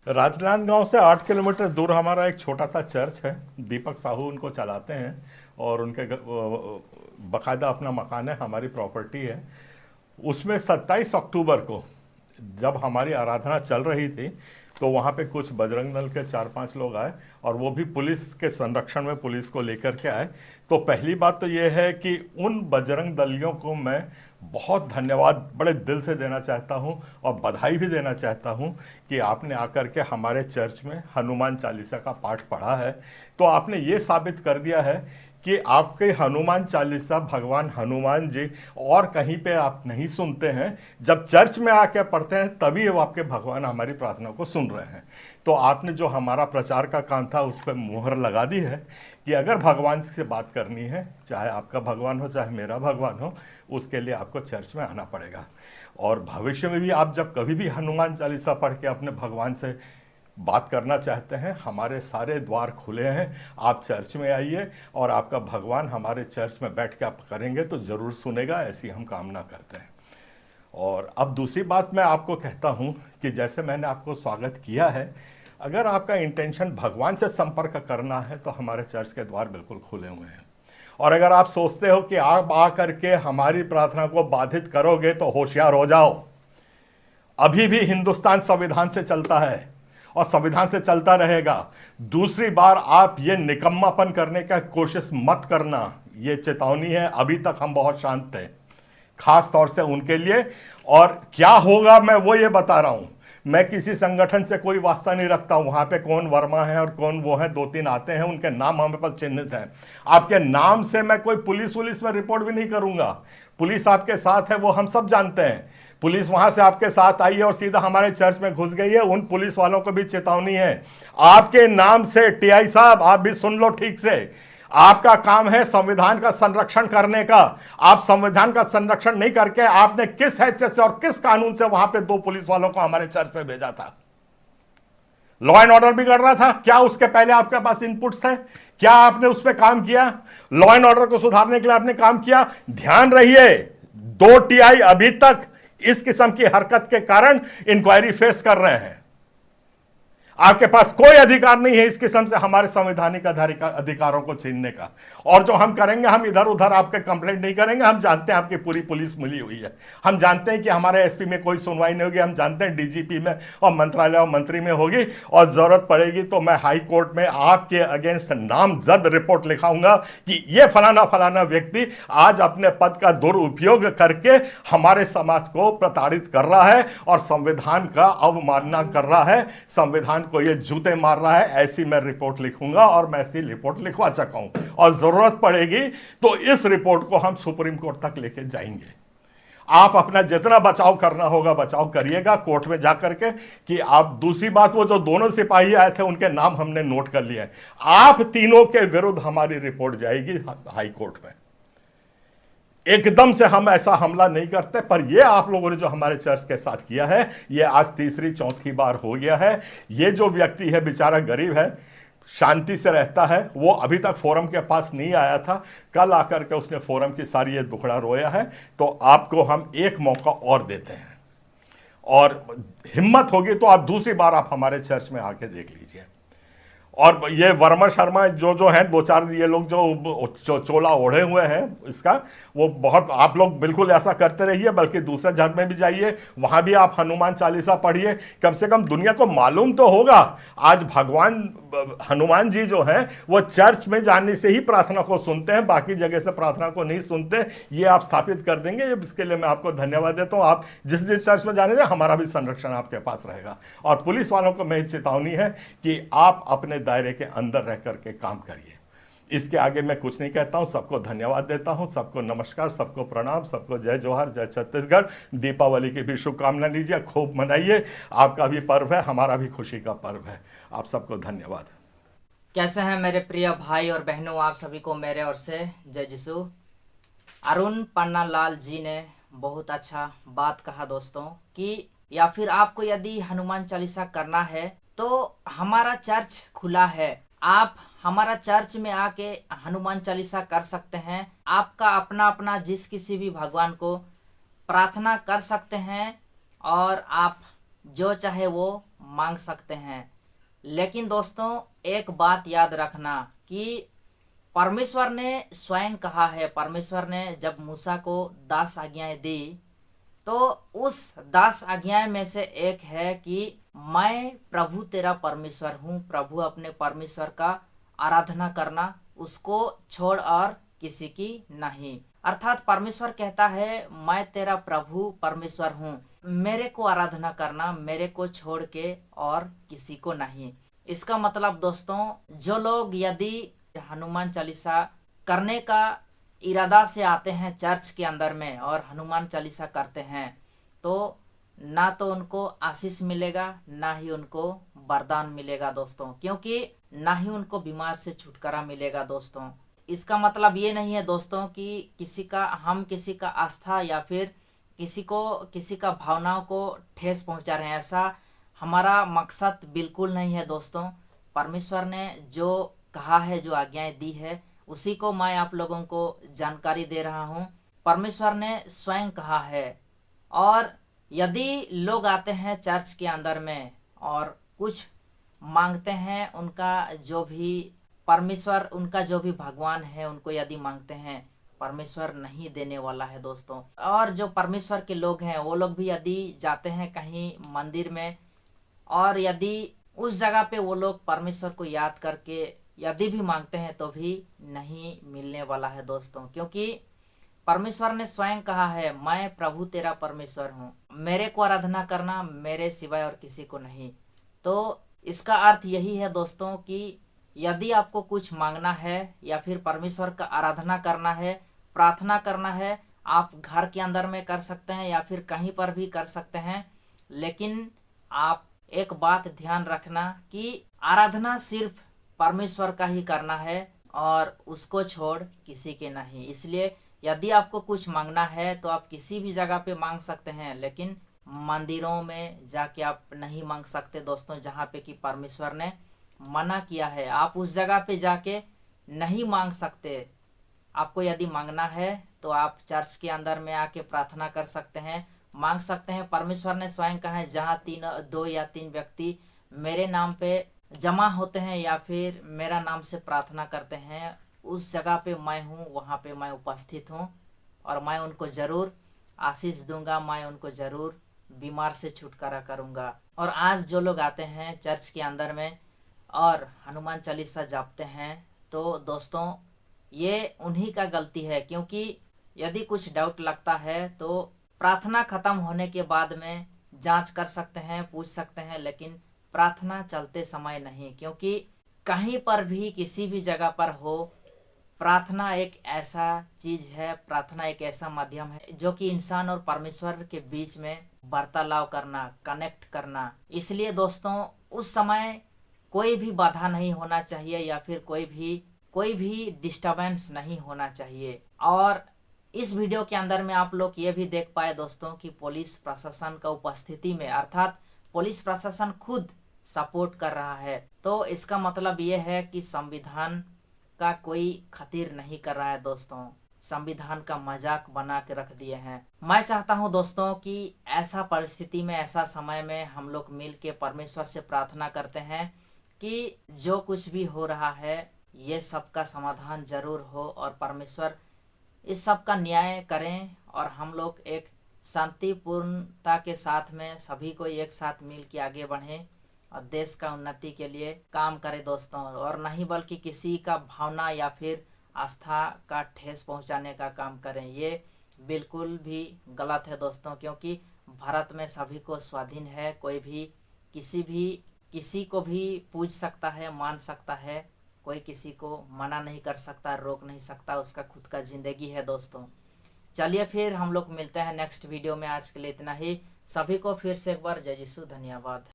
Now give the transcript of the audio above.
राजनांदगांव से 8 किलोमीटर दूर हमारा एक छोटा सा चर्च है। दीपक साहू उनको चलाते हैं और उनके बकायदा अपना मकान है, हमारी प्रॉपर्टी है। उसमें 27 अक्टूबर को जब हमारी आराधना चल रही थी तो वहाँ पे कुछ बजरंग दल के 4-5 लोग आए और वो भी पुलिस के संरक्षण में पुलिस को लेकर के आए। तो पहली बात तो ये है कि उन बजरंग दलियों को मैं बहुत धन्यवाद बड़े दिल से देना चाहता हूँ और बधाई भी देना चाहता हूँ कि आपने आकर के हमारे चर्च में हनुमान चालीसा का पाठ पढ़ा है। तो आपने ये साबित कर दिया है कि आपके हनुमान चालीसा भगवान हनुमान जी और कहीं पे आप नहीं सुनते हैं, जब चर्च में आके पढ़ते हैं तभी वो आपके भगवान हमारी प्रार्थना को सुन रहे हैं। तो आपने जो हमारा प्रचार का काम था उस पर मुहर लगा दी है कि अगर भगवान से बात करनी है, चाहे आपका भगवान हो चाहे मेरा भगवान हो, उसके लिए आपको चर्च में आना पड़ेगा। और भविष्य में भी आप जब कभी भी हनुमान चालीसा पढ़ के अपने भगवान से बात करना चाहते हैं, हमारे सारे द्वार खुले हैं। आप चर्च में आइए और आपका भगवान हमारे चर्च में बैठ के आप करेंगे तो ज़रूर सुनेगा, ऐसी हम कामना करते हैं। और अब दूसरी बात मैं आपको कहता हूं कि जैसे मैंने आपको स्वागत किया है, अगर आपका इंटेंशन भगवान से संपर्क करना है तो हमारे चर्च के द्वार बिल्कुल खुले हुए हैं। और अगर आप सोचते हो कि आप आकर के हमारी प्रार्थना को बाधित करोगे तो होशियार हो जाओ। अभी भी हिंदुस्तान संविधान से चलता है और संविधान से चलता रहेगा। दूसरी बार आप ये निकम्मापन करने का कोशिश मत करना, ये चेतावनी है। अभी तक हम बहुत शांत थे, खास तौर से उनके लिए। और क्या होगा मैं वो ये बता रहा हूं। मैं किसी संगठन से कोई वास्ता नहीं रखता हूं, वहां पे कौन वर्मा है और कौन वो है, 2-3 आते हैं, उनके नाम हमें पास चिन्हित है। आपके नाम से मैं कोई पुलिस में रिपोर्ट भी नहीं करूंगा। पुलिस आपके साथ है, वो हम सब जानते हैं। पुलिस वहां से आपके साथ आई है और सीधा हमारे चर्च में घुस गई है। उन पुलिस वालों को भी चेतावनी है, आपके नाम से टीआई साहब आप भी सुन लो ठीक से। आपका काम है संविधान का संरक्षण करने का। आप संविधान का संरक्षण नहीं करके आपने किस हैसियत से और किस कानून से वहां पे 2 पुलिस वालों को हमारे चर्च में भेजा था? लॉ एंड ऑर्डर बिगड़ रहा था क्या? उसके पहले आपके पास इनपुट्स थे क्या? आपने उस पर काम किया? लॉ एंड ऑर्डर को सुधारने के लिए आपने काम किया? ध्यान रहिए, 2 टीआई अभी तक इस किस्म की हरकत के कारण इंक्वायरी फेस कर रहे हैं। आपके पास कोई अधिकार नहीं है इस किस्म से हमारे संवैधानिक अधिकारों को छीनने का। और जो हम करेंगे, हम इधर उधर आपके कंप्लेंट नहीं करेंगे। हम जानते हैं आपकी पूरी पुलिस मिली हुई है। हम जानते हैं कि हमारे एसपी में कोई सुनवाई नहीं होगी। हम जानते हैं डीजीपी में और मंत्रालय और मंत्री में होगी। और जरूरत पड़ेगी तो मैं हाई कोर्ट में आपके अगेंस्ट नामजद रिपोर्ट लिखाऊंगा कि यह फलाना फलाना व्यक्ति आज अपने पद का दुरुपयोग करके हमारे समाज को प्रताड़ित कर रहा है और संविधान का अवमानना कर रहा है, संविधान को ये जूते मार रहा है। ऐसी मैं रिपोर्ट लिखूंगा और मैं ऐसी रिपोर्ट लिखवा चुका हूं। और जरूरत पड़ेगी तो इस रिपोर्ट को हम सुप्रीम कोर्ट तक लेके जाएंगे। आप अपना जितना बचाव करना होगा बचाव करिएगा कोर्ट में जाकर के। कि आप दूसरी बात, वो जो दोनों सिपाही आए थे उनके नाम हमने नोट कर लिए हैं। आप तीनों के विरुद्ध हमारी रिपोर्ट जाएगी हाई कोर्ट में। एकदम से हम ऐसा हमला नहीं करते, पर यह आप लोगों ने जो हमारे चर्च के साथ किया है, यह आज तीसरी चौथी बार हो गया है। यह जो व्यक्ति है बेचारा गरीब है, शांति से रहता है, वो अभी तक फोरम के पास नहीं आया था। कल आकर के उसने फोरम की सारी ये दुखड़ा रोया है। तो आपको हम एक मौका और देते हैं और हिम्मत होगी तो आप दूसरी बार आप हमारे चर्च में आके देख लीजिए। और ये वर्मा शर्मा जो हैं 2-4 ये लोग जो चोला ओढ़े हुए हैं इसका, वो बहुत, आप लोग बिल्कुल ऐसा करते रहिए। बल्कि दूसरे धर्म में भी जाइए, वहां भी आप हनुमान चालीसा पढ़िए। कम से कम दुनिया को मालूम तो होगा आज भगवान हनुमान जी जो हैं वो चर्च में जाने से ही प्रार्थना को सुनते हैं, बाकी जगह से प्रार्थना को नहीं सुनते। ये आप स्थापित कर देंगे, इसके लिए मैं आपको धन्यवाद देता हूं। आप जिस जिस चर्च में जाने से हमारा भी संरक्षण आपके पास रहेगा। और पुलिस वालों को मेरी चेतावनी है कि आप अपने दायरे के अंदर रह करके काम करिए। इसके आगे मैं कुछ नहीं कहता हूं। सबको धन्यवाद देता हूं, सबको नमस्कार, सबको प्रणाम, सबको जय जोहार, जय छत्तीसगढ़। दीपावली की भी शुभकामना लीजिए, खूब मनाइए। आपका भी पर्व है, हमारा भी खुशी का पर्व है। आप सबको धन्यवाद। कैसे हैं मेरे प्रिय भाई और बहनों, आप सभी को मेरे ओर से जय यीशु। अरुण पन्नालाल जी ने बहुत अच्छा बात कहा दोस्तों, कि या फिर आपको यदि हनुमान चालीसा करना है तो हमारा चर्च खुला है। आप हमारा चर्च में आके हनुमान चालीसा कर सकते हैं। आपका अपना अपना जिस किसी भी भगवान को प्रार्थना कर सकते हैं और आप जो चाहे वो मांग सकते हैं। लेकिन दोस्तों एक बात याद रखना कि परमेश्वर ने स्वयं कहा है, परमेश्वर ने जब मूसा को 10 आज्ञाएं दी तो उस 10 आज्ञाएं में से एक है कि मैं प्रभु तेरा परमेश्वर हूँ। प्रभु अपने परमेश्वर का आराधना करना, उसको छोड़ और किसी की नहीं। अर्थात परमेश्वर कहता है मैं तेरा प्रभु परमेश्वर हूँ, मेरे को आराधना करना, मेरे को छोड़ के और किसी को नहीं। इसका मतलब दोस्तों जो लोग यदि हनुमान चालीसा करने का इरादा से आते हैं चर्च के अंदर में और हनुमान चालीसा करते हैं तो ना तो उनको आशीष मिलेगा, ना ही उनको वरदान मिलेगा दोस्तों, क्योंकि ना ही उनको बीमार से छुटकारा मिलेगा दोस्तों। इसका मतलब ये नहीं है दोस्तों कि हम किसी का आस्था या फिर किसी का भावनाओं को ठेस पहुंचा रहे हैं, ऐसा हमारा मकसद बिल्कुल नहीं है दोस्तों। परमेश्वर ने जो कहा है, जो आज्ञाएं दी है, उसी को मैं आप लोगों को जानकारी दे रहा हूँ। परमेश्वर ने स्वयं कहा है। और यदि लोग आते हैं चर्च के अंदर में और कुछ मांगते हैं, उनका जो भी परमेश्वर, उनका जो भी भगवान है, उनको यदि मांगते हैं, परमेश्वर नहीं देने वाला है दोस्तों। और जो परमेश्वर के लोग हैं वो लोग भी यदि जाते हैं कहीं मंदिर में और यदि उस जगह पे वो लोग परमेश्वर को याद करके यदि भी मांगते हैं तो भी नहीं मिलने वाला है दोस्तों, क्योंकि परमेश्वर ने स्वयं कहा है मैं प्रभु तेरा परमेश्वर हूँ, मेरे को आराधना करना, मेरे सिवाय और किसी को नहीं। तो इसका अर्थ यही है दोस्तों कि यदि आपको कुछ मांगना है या फिर परमेश्वर का आराधना करना है, प्रार्थना करना है, आप घर के अंदर में कर सकते हैं या फिर कहीं पर भी कर सकते हैं। लेकिन आप एक बात ध्यान रखना कि आराधना सिर्फ परमेश्वर का ही करना है और उसको छोड़ किसी के नहीं। इसलिए यदि आपको कुछ मांगना है तो आप किसी भी जगह पे मांग सकते हैं, लेकिन मंदिरों में जाके आप नहीं मांग सकते दोस्तों, जहाँ पे कि परमेश्वर ने मना किया है। आप उस जगह पे जाके नहीं मांग सकते। आपको यदि मांगना है तो आप चर्च के अंदर में आके प्रार्थना कर सकते हैं, मांग सकते हैं। परमेश्वर ने स्वयं कहा है जहाँ 2 या 3 व्यक्ति मेरे नाम पे जमा होते हैं या फिर मेरा नाम से प्रार्थना करते हैं, उस जगह पे मैं हूँ, वहाँ पे मैं उपस्थित हूँ और मैं उनको ज़रूर आशीष दूंगा, मैं उनको ज़रूर बीमार से छुटकारा करूँगा। और आज जो लोग आते हैं चर्च के अंदर में और हनुमान चालीसा जपते हैं तो दोस्तों ये उन्हीं का गलती है, क्योंकि यदि कुछ डाउट लगता है तो प्रार्थना खत्म होने के बाद में जांच कर सकते हैं, पूछ सकते हैं, लेकिन प्रार्थना चलते समय नहीं। क्योंकि कहीं पर भी किसी भी जगह पर हो, प्रार्थना एक ऐसा चीज है, प्रार्थना एक ऐसा माध्यम है जो कि इंसान और परमेश्वर के बीच में वार्तालाप करना, कनेक्ट करना। इसलिए दोस्तों उस समय कोई भी बाधा नहीं होना चाहिए या फिर कोई भी डिस्टर्बेंस नहीं होना चाहिए। और इस वीडियो के अंदर में आप लोग ये भी देख पाए दोस्तों कि पुलिस प्रशासन का उपस्थिति में, अर्थात पुलिस प्रशासन खुद सपोर्ट कर रहा है। तो इसका मतलब ये है कि संविधान का कोई खातिर नहीं कर रहा है दोस्तों, संविधान का मजाक बना के रख दिए हैं। मैं चाहता हूं दोस्तों कि ऐसा परिस्थिति में, ऐसा समय में हम लोग मिल के परमेश्वर से प्रार्थना करते हैं कि जो कुछ भी हो रहा है ये सब का समाधान जरूर हो और परमेश्वर इस सब का न्याय करें और हम लोग एक शांतिपूर्णता के साथ में सभी को एक साथ मिल के आगे बढ़ें और देश का उन्नति के लिए काम करें दोस्तों, और नहीं बल्कि किसी का भावना या फिर आस्था का ठेस पहुंचाने का काम करें। ये बिल्कुल भी गलत है दोस्तों, क्योंकि भारत में सभी को स्वाधीन है, कोई भी किसी को भी पूज सकता है, मान सकता है, कोई किसी को मना नहीं कर सकता, रोक नहीं सकता, उसका खुद का ज़िंदगी है दोस्तों। चलिए फिर हम लोग मिलते हैं नेक्स्ट वीडियो में। आज के लिए इतना ही। सभी को फिर से एक बार जय यीशु, धन्यवाद।